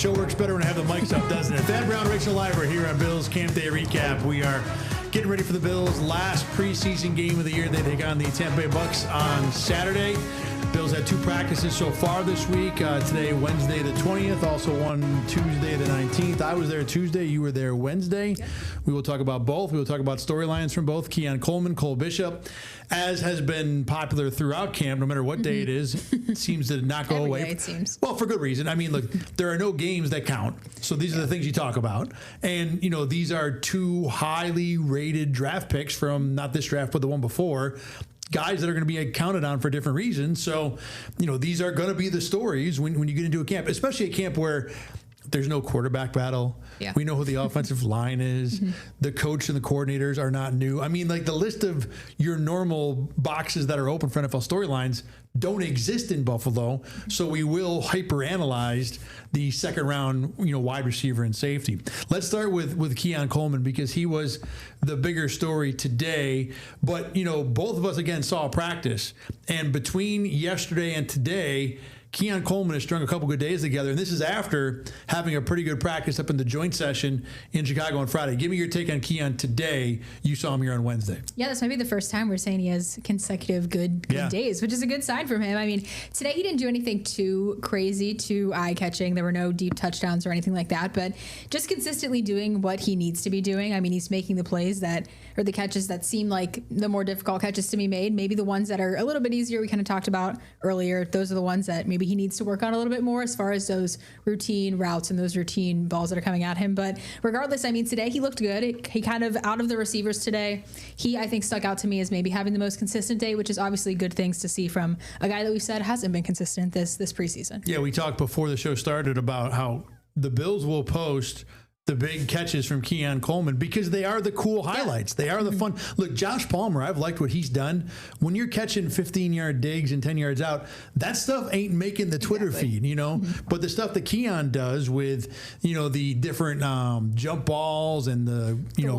Show works better when I have the mics up, doesn't it? Thad Brown, Rachel Liver here on Bills Campday Recap. We are getting ready for the Bills' last preseason game of the year. They take on the Tampa Bay Bucks on Saturday. Bills had 2 practices so far this week. Today, Wednesday the 20th, also one Tuesday the 19th. I was there Tuesday. You were there Wednesday. Yep. We will talk about both. We will talk about storylines from both. Keon Coleman, Cole Bishop, as has been popular throughout camp, no matter what day it is, it seems to not go away. Day, it seems. Well, for good reason. I mean, look, there are no games that count. So these are the things you talk about. And, you know, these are 2 highly rated draft picks from not this draft, but the one before. Guys that are going to be counted on for different reasons. So, you know, these are going to be the stories when you get into a camp, especially a camp where there's no quarterback battle. Yeah. We know who the offensive line is. The coach and the coordinators are not new. I mean, like the list of your normal boxes that are open for NFL storylines don't exist in Buffalo. So we will hyper-analyze the second round, wide receiver and safety. Let's start with Keon Coleman because he was the bigger story today. But, both of us, again, saw practice. And between yesterday and today, Keon Coleman has strung a couple good days together, and this is after having a pretty good practice up in the joint session in Chicago on Friday. Give me your take on Keon today. You saw him here on Wednesday. Yeah, this might be the first time we're saying he has consecutive good days, which is a good sign from him. I mean, today he didn't do anything too crazy, too eye-catching. There were no deep touchdowns or anything like that, but just consistently doing what he needs to be doing. I mean, he's making the plays or the catches that seem like the more difficult catches to be made. Maybe the ones that are a little bit easier we kind of talked about earlier. Those are the ones that maybe he needs to work on a little bit more as far as those routine routes and those routine balls that are coming at him. But regardless, I mean, today he looked good. He kind of, out of the receivers today, he, I think, stuck out to me as maybe having the most consistent day, which is obviously good things to see from a guy that we said hasn't been consistent this preseason. Yeah, we talked before the show started about how the Bills will post the big catches from Keon Coleman because they are the cool highlights. They are the fun. Look, Josh Palmer, I've liked what he's done. When you're catching 15-yard digs and 10 yards out, that stuff ain't making the Twitter feed, But the stuff that Keon does with, the different jump balls and the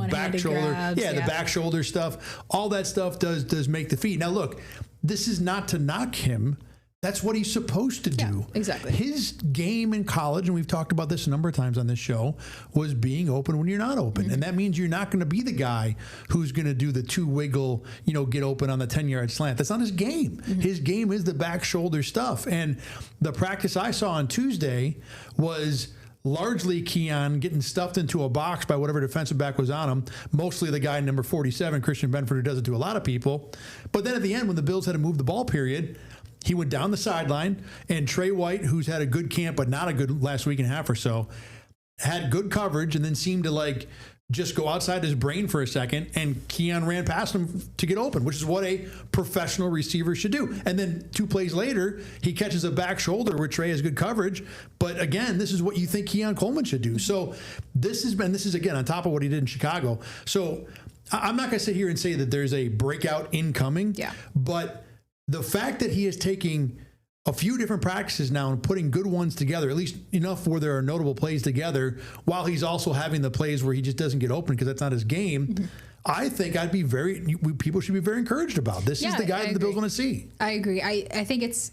back shoulder. Grabs, the back shoulder stuff. All that stuff does make the feed. Now, look, this is not to knock him. That's what he's supposed to do. Yeah, exactly. His game in college, and we've talked about this a number of times on this show, was being open when you're not open. And that means you're not going to be the guy who's going to do the 2-wiggle, get open on the 10-yard slant. That's not his game. His game is the back shoulder stuff. And the practice I saw on Tuesday was largely Keon getting stuffed into a box by whatever defensive back was on him, mostly the guy number 47, Christian Benford, who does it to a lot of people. But then at the end, when the Bills had to move the ball period, he went down the sideline, and Trey White, who's had a good camp but not a good last week and a half or so, had good coverage and then seemed to just go outside his brain for a second, and Keon ran past him to get open, which is what a professional receiver should do. And then 2 plays later, he catches a back shoulder where Trey has good coverage. But again, this is what you think Keon Coleman should do. So this is again on top of what he did in Chicago. So I'm not going to sit here and say that there's a breakout incoming, but the fact that he is taking a few different practices now and putting good ones together, at least enough where there are notable plays together, while he's also having the plays where he just doesn't get open because that's not his game, I think people should be very encouraged about. This is the guy that the Bills want to see. I agree. I think it's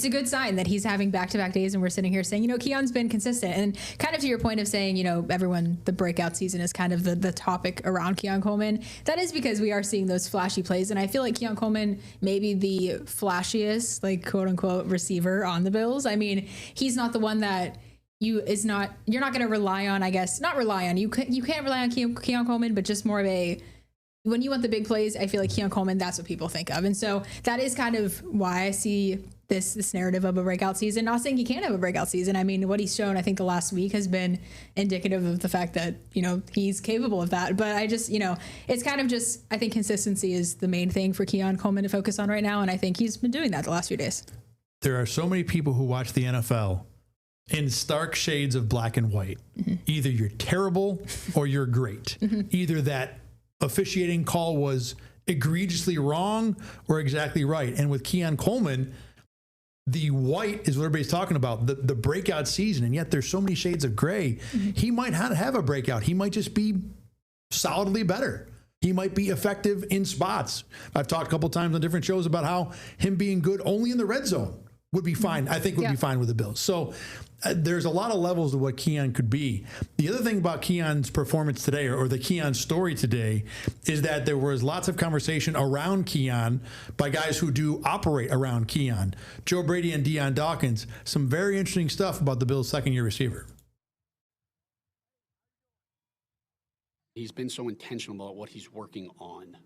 a good sign that he's having back-to-back days, and we're sitting here saying, Keon's been consistent. And kind of to your point of saying, the breakout season is kind of the topic around Keon Coleman. That is because we are seeing those flashy plays, and I feel like Keon Coleman may be the flashiest, quote-unquote, receiver on the Bills. I mean, he's not the one that you're not going to rely on, I guess. Not rely on. You can't rely on Keon Coleman, but just more of a, when you want the big plays, I feel like Keon Coleman, that's what people think of. And so that is kind of why I see this narrative of a breakout season. Not saying he can't have a breakout season. I mean, what he's shown, I think the last week has been indicative of the fact that, he's capable of that. But I just, it's kind of just, I think consistency is the main thing for Keon Coleman to focus on right now. And I think he's been doing that the last few days. There are so many people who watch the NFL in stark shades of black and white. Either you're terrible or you're great. Either that officiating call was egregiously wrong or exactly right. And with Keon Coleman, the white is what everybody's talking about, the breakout season, and yet there's so many shades of gray. He might not have a breakout. He might just be solidly better. He might be effective in spots. I've talked a couple times on different shows about how him being good only in the red zone would be fine. I think would be fine with the Bills. So there's a lot of levels of what Keon could be. The other thing about Keon's performance today, or the Keon story today, is that there was lots of conversation around Keon by guys who do operate around Keon. Joe Brady and Deion Dawkins, some very interesting stuff about the Bills' second-year receiver. He's been so intentional about what he's working on.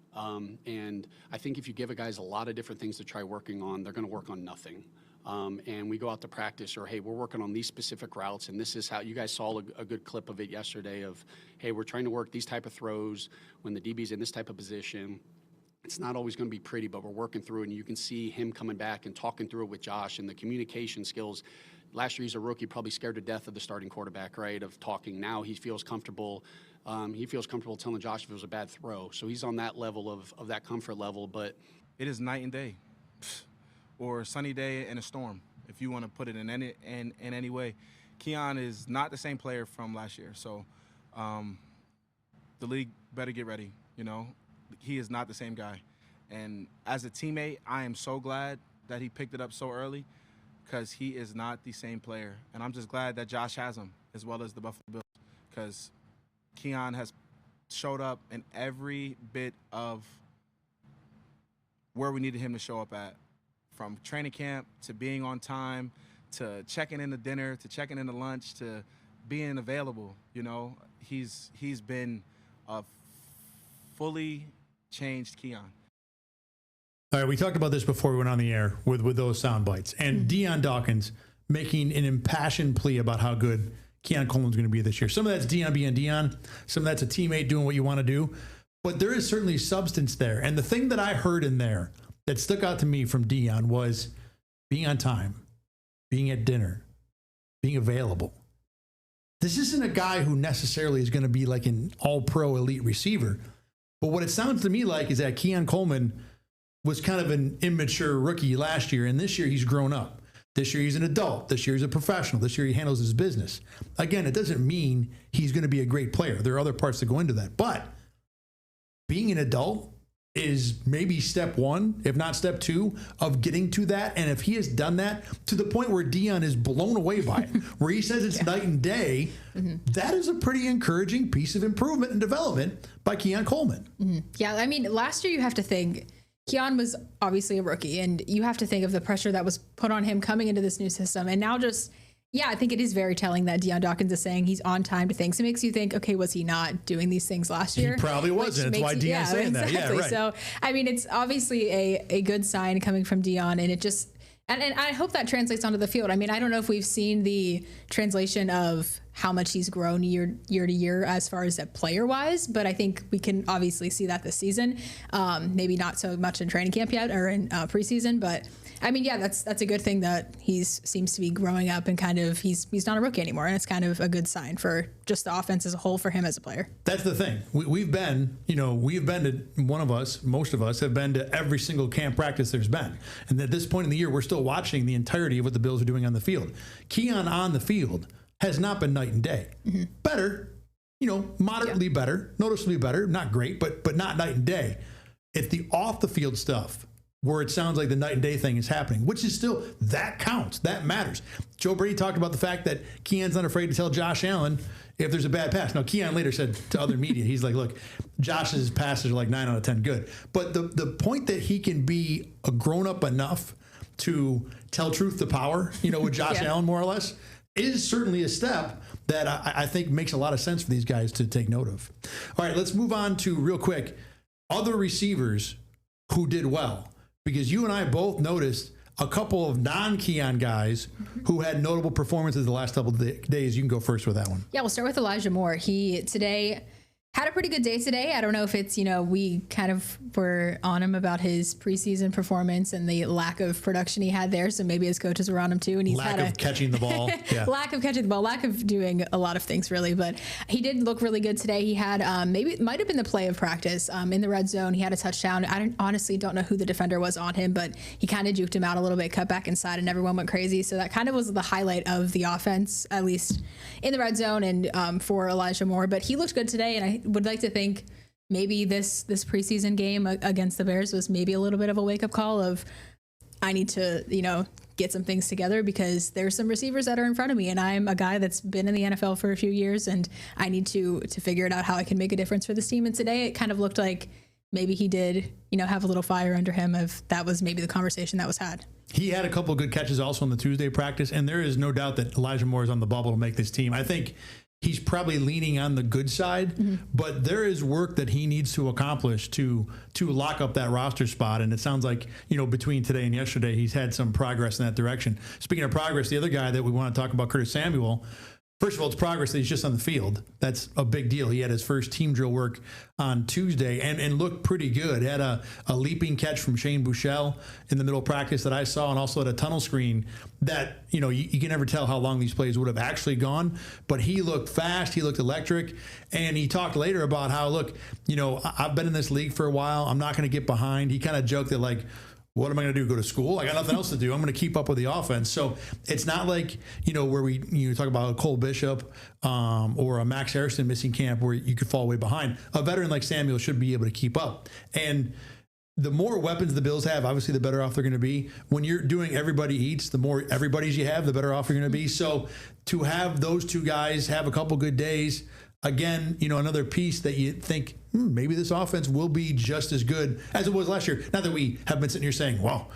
And I think if you give a guys a lot of different things to try working on, they're going to work on nothing. And we go out to practice, or, hey, we're working on these specific routes, and this is how you guys saw a good clip of it yesterday of, hey, we're trying to work these type of throws when the DB's in this type of position. It's not always going to be pretty, but we're working through it, and you can see him coming back and talking through it with Josh and the communication skills. Last year, he's a rookie, probably scared to death of the starting quarterback, right, of talking. Now he feels comfortable. He feels comfortable telling Josh if it was a bad throw. So he's on that level of that comfort level. But it is night and day, or a sunny day and a storm, if you want to put it in any way. Keon is not the same player from last year. So the league better get ready. You know, he is not the same guy. And as a teammate, I am so glad that he picked it up so early, because he is not the same player. And I'm just glad that Josh has him, as well as the Buffalo Bills, because Keon has showed up in every bit of where we needed him to show up at, from training camp to being on time to checking in to dinner to checking in to lunch to being available. You know, he's been a fully changed Keon. All right, we talked about this before we went on the air with those sound bites. And Deion Dawkins making an impassioned plea about how good Keon Coleman's going to be this year. Some of that's Deion being Deion. Some of that's a teammate doing what you want to do. But there is certainly substance there. And the thing that I heard in there that stuck out to me from Deion was being on time, being at dinner, being available. This isn't a guy who necessarily is going to be like an all-pro elite receiver. But what it sounds to me like is that Keon Coleman was kind of an immature rookie last year, and this year he's grown up. This year he's an adult. This year he's a professional. This year he handles his business. Again, it doesn't mean he's going to be a great player. There are other parts that go into that. But being an adult is maybe step one, if not step two, of getting to that. And if he has done that to the point where Deion is blown away by it, where he says it's night and day, that is a pretty encouraging piece of improvement and development by Keon Coleman. Yeah, I mean, last year you have to think Keon was obviously a rookie, and you have to think of the pressure that was put on him coming into this new system. And now I think it is very telling that Deion Dawkins is saying he's on time to things. It makes you think, okay, was he not doing these things last year? He probably wasn't. That's why Deion's saying that. Yeah, right. So, I mean, it's obviously a good sign coming from Deion, and it just, and I hope that translates onto the field. I mean, I don't know if we've seen the translation of how much he's grown year to year as far as player wise, but I think we can obviously see that this season. Maybe not so much in training camp yet or in preseason, but I mean, yeah, that's a good thing that seems to be growing up and kind of he's not a rookie anymore, and it's kind of a good sign for just the offense as a whole for him as a player. That's the thing. We've been to most of us have been to every single camp practice there's been, and at this point in the year, we're still watching the entirety of what the Bills are doing on the field. Keon on the field has not been night and day. Better, moderately better, noticeably better, not great, but not night and day. It's the off the field stuff where it sounds like the night and day thing is happening, which is still, that counts, that matters. Joe Brady talked about the fact that Keon's not afraid to tell Josh Allen if there's a bad pass. Now, Keon later said to other media, he's like, look, Josh's passes are like 9 out of 10 good. But the point that he can be a grown-up enough to tell truth to power, with Josh Allen more or less, is certainly a step that I think makes a lot of sense for these guys to take note of. All right, let's move on to, real quick, other receivers who did well. Because you and I both noticed a couple of non-Keon guys who had notable performances the last couple of days. You can go first with that one. Yeah, we'll start with Elijah Moore. He today had a pretty good day today. I don't know if it's, we kind of were on him about his preseason performance and the lack of production he had there. So maybe his coaches were on him too. And he's lack of catching the ball. Yeah. Lack of catching the ball, lack of doing a lot of things really. But he did look really good today. He had maybe it might have been the play of practice in the red zone. He had a touchdown. I honestly don't know who the defender was on him, but he kind of juked him out a little bit, cut back inside, and everyone went crazy. So that kind of was the highlight of the offense, at least in the red zone and for Elijah Moore. But he looked good today, and I would like to think maybe this preseason game against the Bears was maybe a little bit of a wake-up call of I need to, get some things together, because there's some receivers that are in front of me, and I'm a guy that's been in the NFL for a few years, and I need to figure it out how I can make a difference for this team. And today it kind of looked like maybe he did, have a little fire under him, if that was maybe the conversation that was had. He had a couple of good catches also in the Tuesday practice, and there is no doubt that Elijah Moore is on the bubble to make this team. I think he's probably leaning on the good side, but there is work that he needs to accomplish to lock up that roster spot. And it sounds like, between today and yesterday, he's had some progress in that direction. Speaking of progress, the other guy that we want to talk about, Curtis Samuel, first of all, it's progress that he's just on the field. That's a big deal. He had his first team drill work on Tuesday and looked pretty good. Had a leaping catch from Shane Buechele in the middle of practice that I saw, and also had a tunnel screen that, you can never tell how long these plays would have actually gone. But he looked fast. He looked electric. And he talked later about how, look, I've been in this league for a while. I'm not going to get behind. He kind of joked that, like, what am I going to do? Go to school? I got nothing else to do. I'm going to keep up with the offense. So it's not like, where we talk about a Cole Bishop or a Max Harrison missing camp where you could fall way behind. A veteran like Samuel should be able to keep up. And the more weapons the Bills have, obviously the better off they're going to be. When you're doing everybody eats, the more everybody's you have, the better off you're going to be. So to have those two guys have a couple good days, again, another piece that you think, maybe this offense will be just as good as it was last year. Not that we have been sitting here saying, well,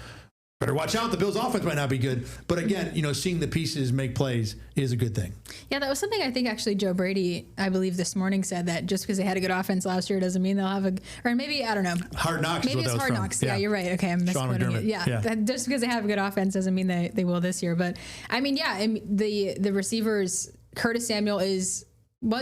better watch out, the Bills' offense might not be good. But again, seeing the pieces make plays is a good thing. Yeah, that was something I think actually Joe Brady, I believe this morning, said that just because they had a good offense last year doesn't mean they'll have or maybe, I don't know. Hard Knocks. Maybe is what it's that was Hard Knocks. from. Yeah, you're right. Okay, I'm misquoting it. Yeah. Just because they have a good offense doesn't mean they will this year. But the receivers, Curtis Samuel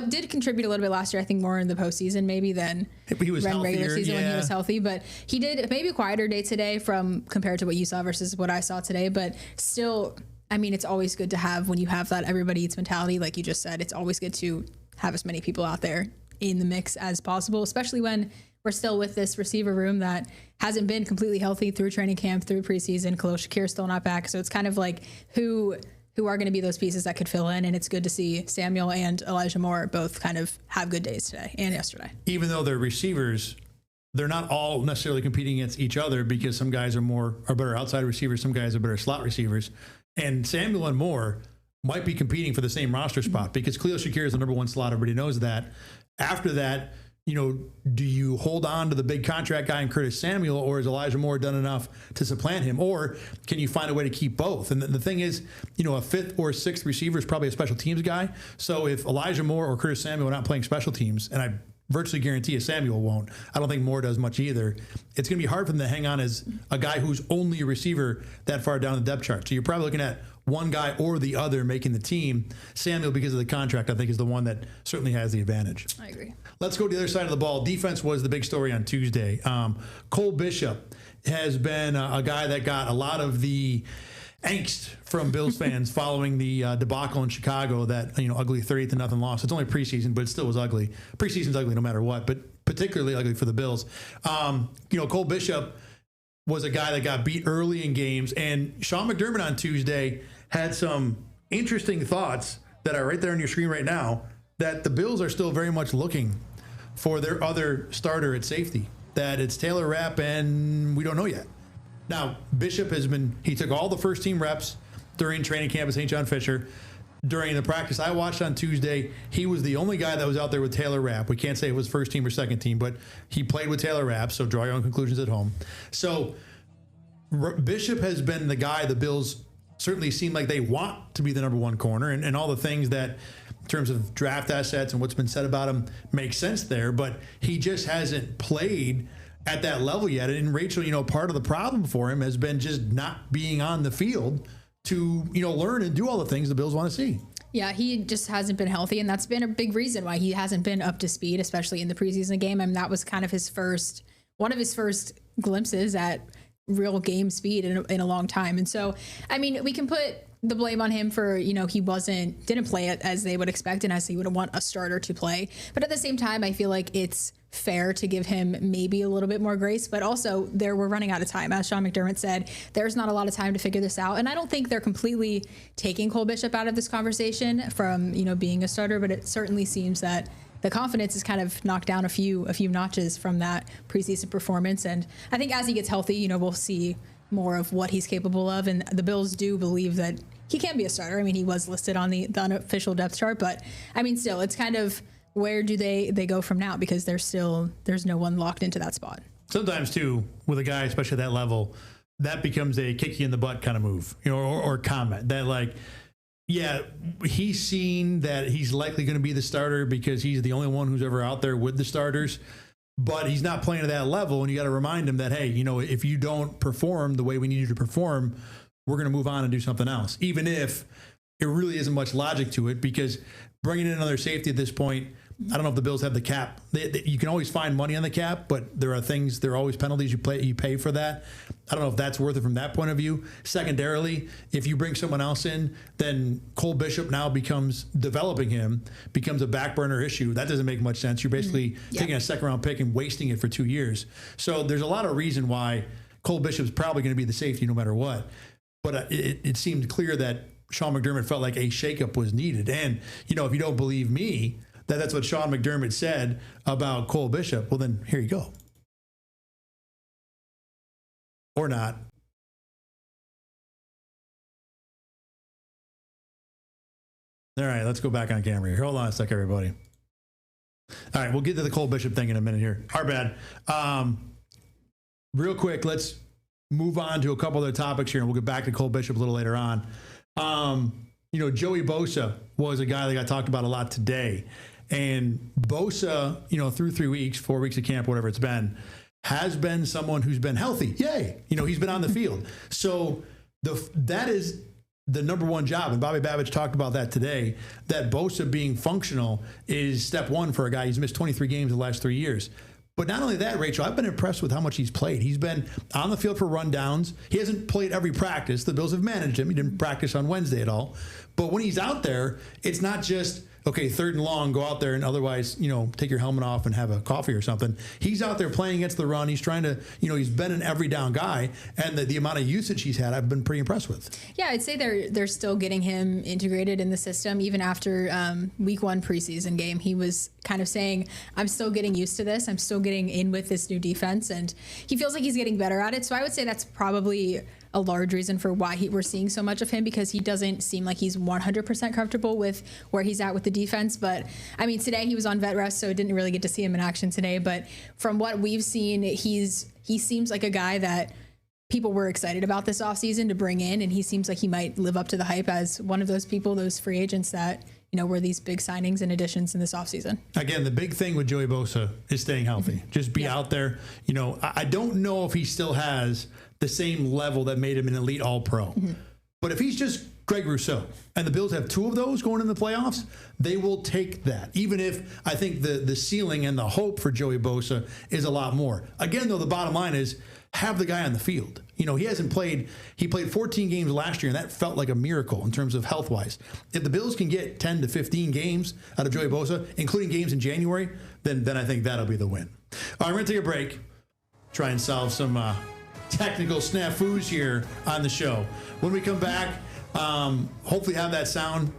did contribute a little bit last year, I think more in the postseason maybe than he was regular season when he was healthy. But he did maybe a quieter day today compared to what you saw versus what I saw today. But still, it's always good to have, when you have that everybody eats mentality, like you just said, it's always good to have as many people out there in the mix as possible, especially when we're still with this receiver room that hasn't been completely healthy through training camp, through preseason. Khalil Shakir's still not back. So it's kind of like who are going to be those pieces that could fill in. And it's good to see Samuel and Elijah Moore both kind of have good days today and yesterday. Even though they're receivers, they're not all necessarily competing against each other, because some guys are better outside receivers, some guys are better slot receivers. And Samuel and Moore might be competing for the same roster spot, because Khalil Shakir is the number one slot. Everybody knows that. After that, do you hold on to the big contract guy in Curtis Samuel, or has Elijah Moore done enough to supplant him? Or can you find a way to keep both? And the thing is, a fifth or sixth receiver is probably a special teams guy. So if Elijah Moore or Curtis Samuel are not playing special teams, and I virtually guarantee you Samuel won't, I don't think Moore does much either, it's going to be hard for them to hang on as a guy who's only a receiver that far down the depth chart. So you're probably looking at one guy or the other making the team. Samuel, because of the contract, I think is the one that certainly has the advantage. I agree. Let's go to the other side of the ball. Defense was the big story on Tuesday. Cole Bishop has been a guy that got a lot of the angst from Bills fans following the debacle in Chicago, that ugly 38-0 loss. It's only preseason, but it still was ugly. Preseason's ugly no matter what, but particularly ugly for the Bills. Cole Bishop was a guy that got beat early in games, and Sean McDermott on Tuesday had some interesting thoughts that are right there on your screen right now, that the Bills are still very much looking for their other starter at safety, that it's Taylor Rapp, and we don't know yet. Now, Bishop he took all the first team reps during training camp at St. John Fisher. During the practice I watched on Tuesday, he was the only guy that was out there with Taylor Rapp. We can't say it was first team or second team, but he played with Taylor Rapp, so draw your own conclusions at home. So Bishop has been the guy the Bills certainly seem like they want to be the number one corner, and all the things that, in terms of draft assets and what's been said about him, make sense there, but he just hasn't played at that level yet. And Rachel, part of the problem for him has been just not being on the field to, learn and do all the things the Bills want to see. Yeah, he just hasn't been healthy, and that's been a big reason why he hasn't been up to speed, especially in the preseason game. That was kind of one of his first glimpses at real game speed in a long time. And so, we can put the blame on him for, he didn't play it as they would expect and as he would want a starter to play. But at the same time, I feel like it's fair to give him maybe a little bit more grace, but also we're running out of time. As Sean McDermott said, there's not a lot of time to figure this out. And I don't think they're completely taking Cole Bishop out of this conversation from, being a starter, but it certainly seems that the confidence is kind of knocked down a few notches from that preseason performance. And I think as he gets healthy, we'll see more of what he's capable of. And the Bills do believe that he can be a starter. I mean, he was listed on the unofficial depth chart, but I mean, still, it's kind of where do they go from now? Because there's no one locked into that spot. Sometimes too, with a guy, especially at that level, that becomes a kick you in the butt kind of move, or comment that like, yeah, he's seen that he's likely going to be the starter because he's the only one who's ever out there with the starters. But he's not playing at that level, and you got to remind him that, hey, if you don't perform the way we need you to perform, we're going to move on and do something else, even if it really isn't much logic to it, because bringing in another safety at this point, I don't know if the Bills have the cap. You can always find money on the cap, but there are always penalties you pay for that. I don't know if that's worth it from that point of view. Secondarily, if you bring someone else in, then Cole Bishop now becomes a back burner issue. That doesn't make much sense. You're basically taking a second round pick and wasting it for 2 years. So there's a lot of reason why Cole Bishop's probably going to be the safety no matter what. But it seemed clear that Sean McDermott felt like a shakeup was needed. And, if you don't believe me, that's what Sean McDermott said about Cole Bishop, well, then here you go. Or not. All right, let's go back on camera here. Hold on a sec, everybody. All right, we'll get to the Cole Bishop thing in a minute here. Our bad. Real quick, let's move on to a couple other topics here, and we'll get back to Cole Bishop a little later on. Joey Bosa was a guy that got talked about a lot today. And Bosa, through 3 weeks, 4 weeks of camp, whatever it's been, has been someone who's been healthy. Yay. He's been on the field. So that is the number one job. And Bobby Babich talked about that today, that Bosa being functional is step one for a guy. He's missed 23 games in the last 3 years. But not only that, Rachel, I've been impressed with how much he's played. He's been on the field for rundowns. He hasn't played every practice. The Bills have managed him. He didn't practice on Wednesday at all. But when he's out there, it's not just, okay, third and long, go out there and otherwise, take your helmet off and have a coffee or something. He's out there playing against the run. He's trying to, he's been an every down guy. And the amount of usage he's had, I've been pretty impressed with. Yeah, I'd say they're still getting him integrated in the system. Even after week 1 preseason game, he was kind of saying, I'm still getting used to this. I'm still getting in with this new defense. And he feels like he's getting better at it. So I would say that's probably a large reason for why we're seeing so much of him, because he doesn't seem like he's 100% comfortable with where he's at with the defense. But I mean, today he was on vet rest, so I didn't really get to see him in action today. But from what we've seen, he seems like a guy that people were excited about this offseason to bring in, and he seems like he might live up to the hype as one of those people, those free agents that were these big signings and additions in this offseason. Again, the big thing with Joey Bosa is staying healthy. Mm-hmm. Just be out there. I don't know if he still has the same level that made him an elite all-pro. Mm-hmm. But if he's just Greg Rousseau, and the Bills have 2 of those going in the playoffs, they will take that. Even if I think the ceiling and the hope for Joey Bosa is a lot more. Again, though, the bottom line is have the guy on the field. He hasn't played. He played 14 games last year, and that felt like a miracle in terms of health-wise. If the Bills can get 10 to 15 games out of Joey Bosa, including games in January, then I think that'll be the win. All right, we're going to take a break. Try and solve some technical snafus here on the show. When we come back, hopefully have that sound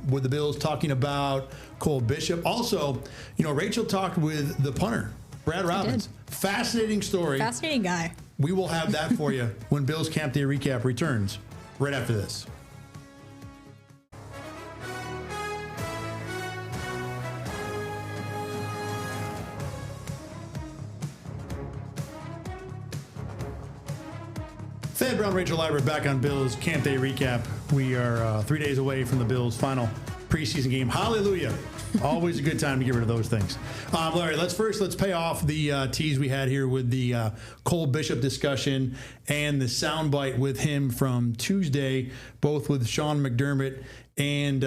with the Bills talking about Cole Bishop. Also, Rachel talked with the punter, Brad Robbins. Fascinating story. Fascinating guy. We will have that for you when Bills Campday Recap returns right after this. Thad Brown, Rachel Liber back on Bills Campday Recap. We are 3 days away from the Bills' final preseason game. Hallelujah. Always a good time to get rid of those things. Larry, let's pay off the tease we had here with the Cole Bishop discussion and the soundbite with him from Tuesday, both with Sean McDermott and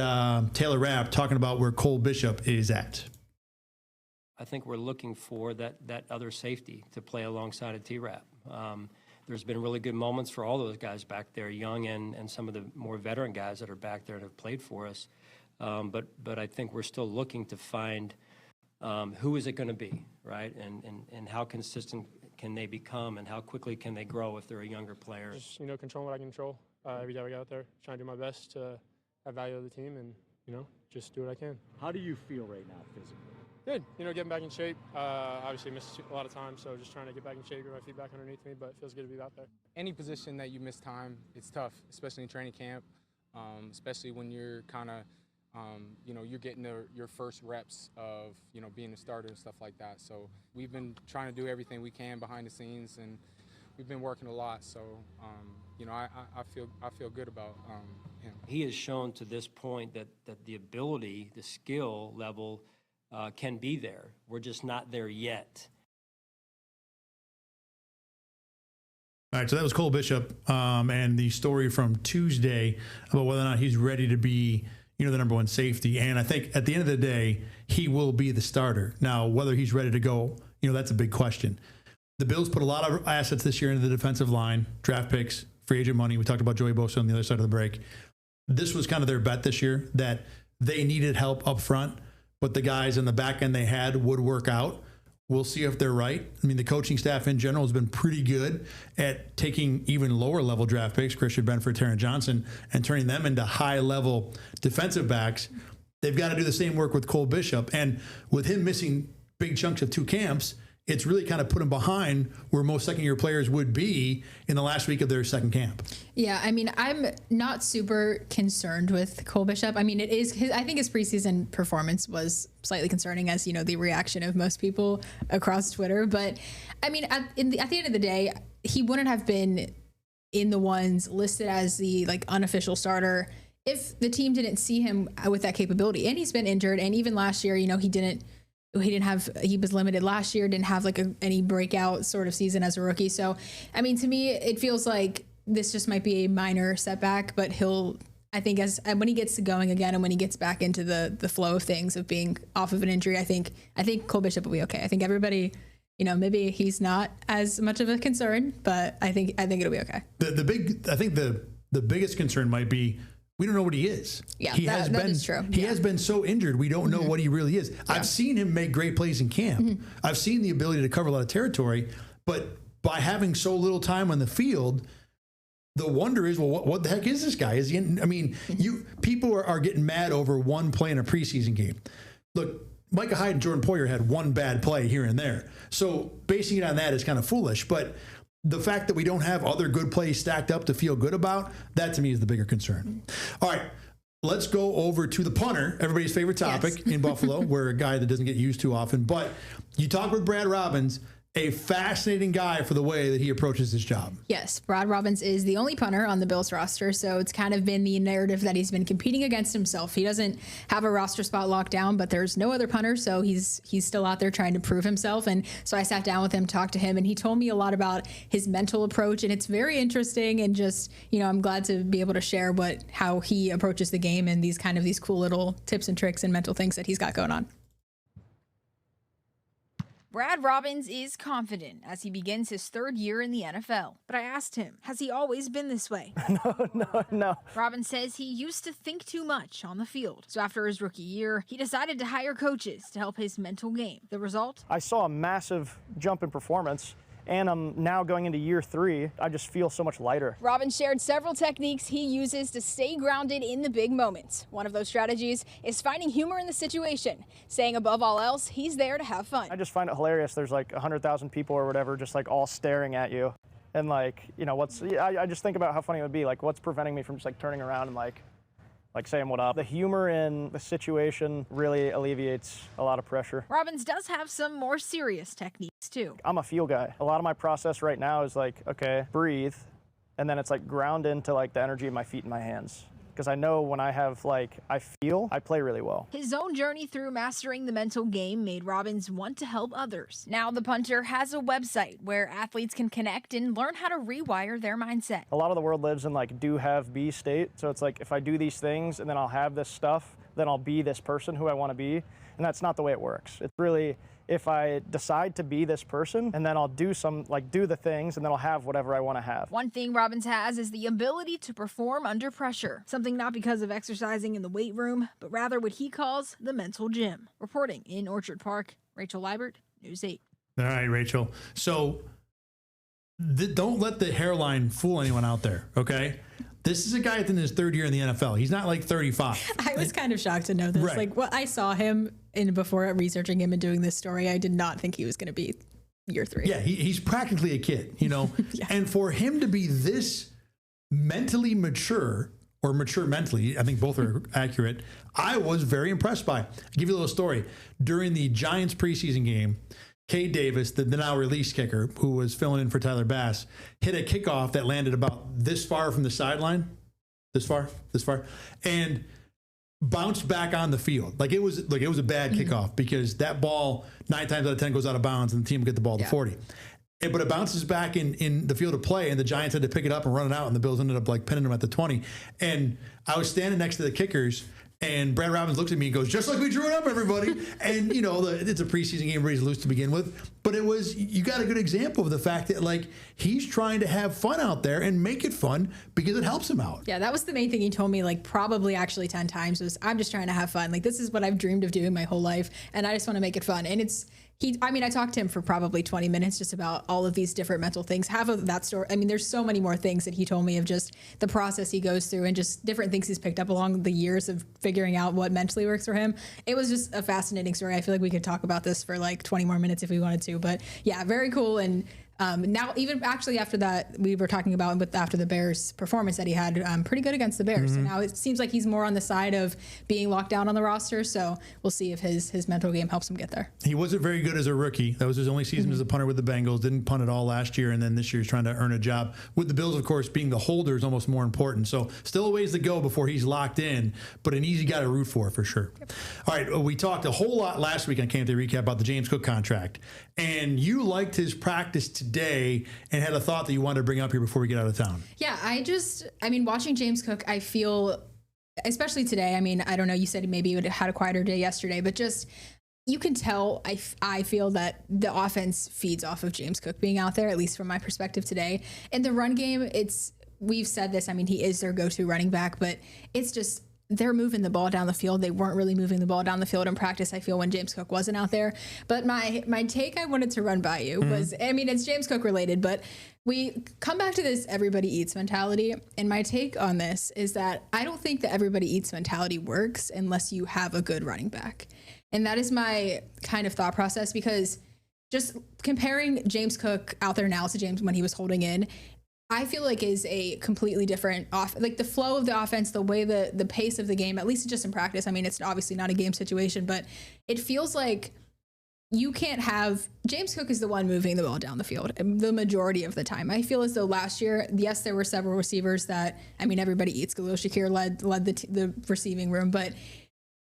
Taylor Rapp talking about where Cole Bishop is at. I think we're looking for that other safety to play alongside of T-Rapp. There's been really good moments for all those guys back there, young and some of the more veteran guys that are back there and have played for us. But I think we're still looking to find who is it going to be, right? And how consistent can they become, and how quickly can they grow if they're a younger player? Just, control what I can control every day we go out there, trying to do my best to add value to the team and, just do what I can. How do you feel right now physically? Good. Getting back in shape. Obviously missed a lot of time, so just trying to get back in shape, get my feet back underneath me, but it feels good to be out there. Any position that you miss time, it's tough, especially in training camp, especially when you're kind of, you're getting your first reps of, being a starter and stuff like that. So we've been trying to do everything we can behind the scenes, and we've been working a lot. So, I feel good about him. He has shown to this point that the ability, the skill level can be there. We're just not there yet. All right, so that was Cole Bishop and the story from Tuesday about whether or not he's ready to be, the number one safety. And I think at the end of the day, he will be the starter. Now, whether he's ready to go, that's a big question. The Bills put a lot of assets this year into the defensive line, draft picks, free agent money. We talked about Joey Bosa on the other side of the break. This was kind of their bet this year that they needed help up front, but the guys in the back end they had would work out. We'll see if they're right. I mean, the coaching staff in general has been pretty good at taking even lower level draft picks, Christian Benford, Taron Johnson, and turning them into high level defensive backs. They've got to do the same work with Cole Bishop. And with him missing big chunks of two camps, it's really kind of put him behind where most second-year players would be in the last week of their second camp. Yeah, I mean, I'm not super concerned with Cole Bishop. I mean, I think his preseason performance was slightly concerning, as the reaction of most people across Twitter. But I mean, at the end of the day, he wouldn't have been in the ones listed as the unofficial starter if the team didn't see him with that capability. And he's been injured, and even last year, he was limited last year, didn't have any breakout sort of season as a rookie. So, I mean, to me, it feels like this just might be a minor setback, but I think when he gets going again and when he gets back into the flow of things of being off of an injury, I think Cole Bishop will be okay. I think everybody, maybe he's not as much of a concern, but I think it'll be okay. The biggest concern might be, we don't know what he is. Yeah, that is true. He has been so injured, we don't know what he really is. Yeah. I've seen him make great plays in camp. I've seen the ability to cover a lot of territory, but by having so little time on the field, the wonder is, well, what the heck is this guy? Is he in? I mean, people are getting mad over one play in a preseason game. Look, Micah Hyde and Jordan Poyer had one bad play here and there. So basing it on that is kind of foolish, but the fact that we don't have other good plays stacked up to feel good about, that to me is the bigger concern. All right, let's go over to the punter, everybody's favorite topic in Buffalo. We're a guy that doesn't get used too often. But you talk with Brad Robbins, a fascinating guy for the way that he approaches his job. Yes, Brad Robbins is the only punter on the Bills roster, so it's kind of been the narrative that he's been competing against himself. He doesn't have a roster spot locked down, but there's no other punter, so he's still out there trying to prove himself. And so I sat down with him, talked to him, and he told me a lot about his mental approach, and it's very interesting. And just, I'm glad to be able to share how he approaches the game and these cool little tips and tricks and mental things that he's got going on. Brad Robbins is confident as he begins his third year in the NFL. But I asked him, has he always been this way? No. Robbins says he used to think too much on the field. So after his rookie year, he decided to hire coaches to help his mental game. The result? I saw a massive jump in performance. And I'm now going into year 3. I just feel so much lighter. Robbins shared several techniques he uses to stay grounded in the big moments. One of those strategies is finding humor in the situation, saying above all else, he's there to have fun. I just find it hilarious. There's 100,000 people or whatever just all staring at you. And I just think about how funny it would be. What's preventing me from just turning around and saying what up. The humor in the situation really alleviates a lot of pressure. Robbins does have some more serious techniques too. I'm a feel guy. A lot of my process right now is okay, breathe, and then it's ground into the energy of my feet and my hands. Because I know when I have I play really well. His own journey through mastering the mental game made Robbins want to help others. Now the punter has a website where athletes can connect and learn how to rewire their mindset. A lot of the world lives in do have be state. So it's if I do these things and then I'll have this stuff, then I'll be this person who I want to be. And that's not the way it works. It's really, if I decide to be this person and then I'll do do the things and then I'll have whatever I want to have. One thing Robbins has is the ability to perform under pressure. Something not because of exercising in the weight room, but rather what he calls the mental gym. Reporting in Orchard Park, Rachel Liebert, News 8. All right, Rachel. So don't let the hairline fool anyone out there, okay? This is a guy that's in his third year in the NFL. He's not like 35. I was kind of shocked to know this. Right. Like, I saw him before researching him and doing this story, I did not think he was going to be year 3. Yeah, he's practically a kid, you know. Yeah. And for him to be this mentally mature, or mature mentally, I think both are accurate, I was very impressed by. I'll give you a little story. During the Giants preseason game, Cade Davis, the now released kicker, who was filling in for Tyler Bass, hit a kickoff that landed about this far from the sideline, this far, and bounced back on the field. Like it was a bad kickoff because that ball 9 times out of 10 goes out of bounds and the team will get the ball to 40. But it bounces back in the field of play, and the Giants had to pick it up and run it out, and the Bills ended up like pinning them at the 20. And I was standing next to the kickers, and Brad Robbins looks at me and goes, "Just like we drew it up, everybody." And, you know, it's a preseason game, everybody's loose to begin with. But you got a good example of the fact that, like, he's trying to have fun out there and make it fun because it helps him out. Yeah, that was the main thing he told me, like, probably actually 10 times was, I'm just trying to have fun. Like, this is what I've dreamed of doing my whole life, and I just want to make it fun. And I talked to him for probably 20 minutes just about all of these different mental things. Half of that story, I mean, there's so many more things that he told me of just the process he goes through and just different things he's picked up along the years of figuring out what mentally works for him. It was just a fascinating story. I feel like we could talk about this for like 20 more minutes if we wanted to, but yeah, very cool. And now, even actually after that, we were talking about after the Bears performance that he had pretty good against the Bears. Mm-hmm. So now it seems like he's more on the side of being locked down on the roster. So we'll see if his mental game helps him get there. He wasn't very good as a rookie. That was his only season as a punter with the Bengals. Didn't punt at all last year. And then this year he's trying to earn a job with the Bills, of course, being the holder is almost more important. So still a ways to go before he's locked in, but an easy guy to root for sure. Yep. All right. We talked a whole lot last week on Campday Recap about the James Cook contract. And you liked his practice today and had a thought that you wanted to bring up here before we get out of town. Yeah, watching James Cook, I feel, especially today, I mean, I don't know, you said maybe you had a quieter day yesterday, but just, you can tell, I feel that the offense feeds off of James Cook being out there, at least from my perspective today. In the run game, we've said this, I mean, he is their go-to running back, but it's just, they're moving the ball down the field. They weren't really moving the ball down the field in practice, I feel, when James Cook wasn't out there. But my take I wanted to run by you was, I mean, it's James Cook related, but we come back to this everybody eats mentality. And my take on this is that I don't think the everybody eats mentality works unless you have a good running back. And that is my kind of thought process, because just comparing James Cook out there now to James when he was holding in, I feel like is a completely different like the flow of the offense, the way the pace of the game, at least just in practice. I mean, it's obviously not a game situation, but it feels like you can't have James Cook is the one moving the ball down the field the majority of the time. I feel as though last year, yes, there were several receivers that, I mean, everybody eats. Khalil Shakir led the receiving room, but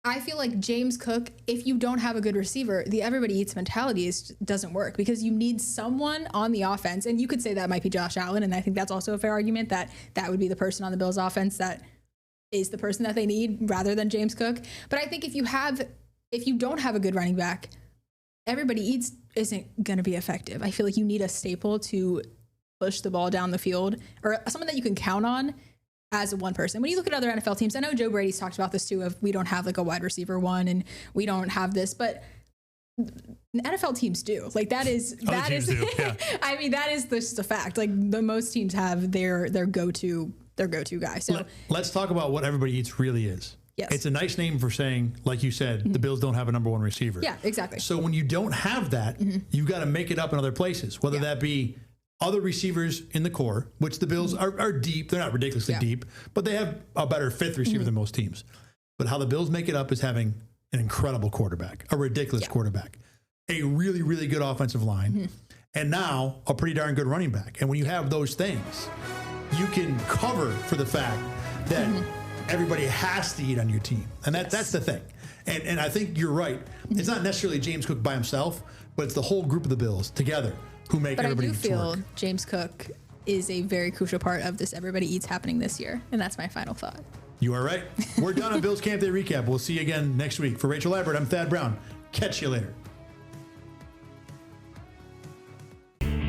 I feel like James Cook, if you don't have a good receiver, the everybody eats mentality doesn't work, because you need someone on the offense. And you could say that might be Josh Allen. And I think that's also a fair argument that would be the person on the Bills offense that is the person that they need rather than James Cook. But I think if you don't have a good running back, everybody eats isn't going to be effective. I feel like you need a staple to push the ball down the field, or someone that you can count on as a one person. When you look at other NFL teams, I know Joe Brady's talked about this too, of we don't have like a wide receiver one and we don't have this, but NFL teams do. Like that is do, yeah. I mean, that is just a fact. Like the most teams have their go-to guy. So let's talk about what everybody eats really is. Yes. It's a nice name for saying, like you said, the Bills don't have a number one receiver. Yeah, exactly. So when you don't have that, you've got to make it up in other places, whether that be other receivers in the core, which the Bills are deep. They're not ridiculously deep, but they have a better fifth receiver than most teams. But how the Bills make it up is having an incredible quarterback, a ridiculous quarterback, a really, really good offensive line, and now a pretty darn good running back. And when you have those things, you can cover for the fact that everybody has to eat on your team. And that's the thing. And I think you're right. It's not necessarily James Cook by himself, but it's the whole group of the Bills together who make everybody eat. But I do feel James Cook is a very crucial part of this everybody eats happening this year. And that's my final thought. You are right. We're done on Bills Campday Recap. We'll see you again next week. For Rachel Liebert, I'm Thad Brown. Catch you later.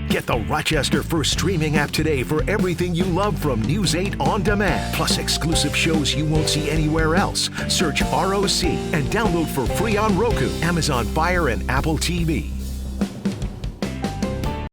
Get the Rochester First streaming app today for everything you love from News 8 on demand. Plus exclusive shows you won't see anywhere else. Search ROC and download for free on Roku, Amazon Fire, and Apple TV.